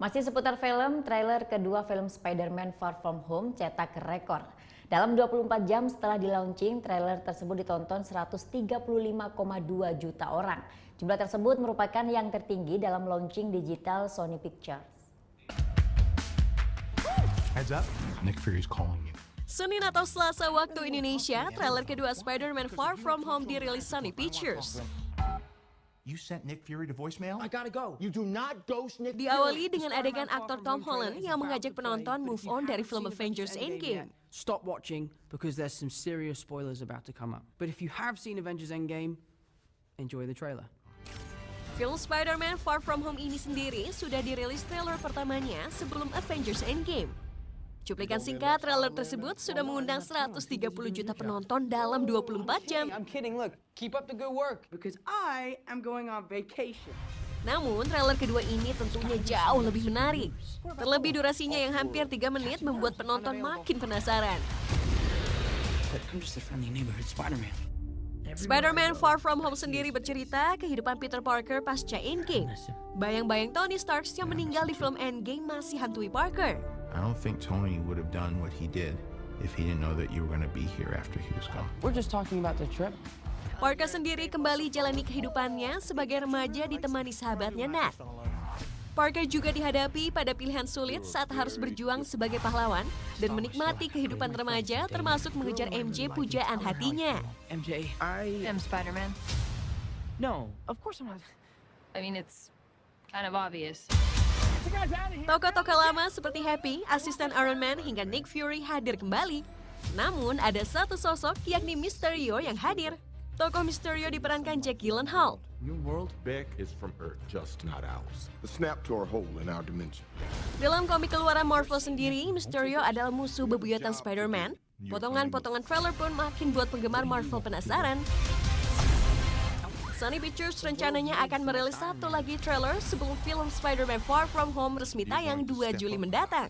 Masih seputar film, trailer kedua film Spider-Man Far From Home cetak rekor. Dalam 24 jam setelah di-launching, trailer tersebut ditonton 135,2 juta orang. Jumlah tersebut merupakan yang tertinggi dalam launching digital Sony Pictures. Heads up, Nick Fury's calling you. Senin atau Selasa waktu Indonesia, trailer kedua Spider-Man Far From Home dirilis Sony Pictures. You sent Nick Fury to voicemail? I gotta go. You do not ghost Nick Fury. Diawali dengan adegan aktor Tom Holland yang mengajak penonton move on dari film Avengers Endgame. Stop watching because there's some serious spoilers about to come up. But if you have seen Avengers Endgame, enjoy the trailer. Film Spider-Man Far From Home ini sendiri sudah dirilis trailer pertamanya sebelum Avengers Endgame. Cuplikan singkat trailer tersebut sudah mengundang 130 juta penonton dalam 24 jam. I'm kidding, look, keep up the good work because I am going on vacation. Namun, trailer kedua ini tentunya jauh lebih menarik. Terlebih durasinya yang hampir 3 menit membuat penonton makin penasaran. I'm just a friendly neighborhood Spider-Man. Spider-Man Far From Home sendiri bercerita kehidupan Peter Parker pasca Endgame. Bayang-bayang Tony Stark yang meninggal di film Endgame masih hantui Parker. I don't think Tony would have done what he did if he didn't know that you were going to be here after he was gone. We're just talking about the trip. Parker sendiri kembali jalani kehidupannya sebagai remaja ditemani sahabatnya Nat. Parker juga dihadapi pada pilihan sulit saat harus berjuang sebagai pahlawan dan menikmati kehidupan remaja termasuk mengejar MJ pujaan hatinya. MJ, I am Spider-Man. No, of course I'm not. I mean, it's kind of obvious. Tokoh-tokoh lama seperti Happy, asisten Iron Man hingga Nick Fury hadir kembali. Namun ada satu sosok yakni Mysterio yang hadir. Tokoh Mysterio diperankan Jake Gyllenhaal. Your world, Beck, is from Earth, just not ours. The snap to our hole in our dimension. Dalam komik keluaran Marvel sendiri, Mysterio adalah musuh bebuyutan Spider-Man. Potongan-potongan trailer pun makin buat penggemar Marvel penasaran. Sony Pictures rencananya akan merilis satu lagi trailer sebelum film Spider-Man Far From Home resmi tayang 2 Juli mendatang.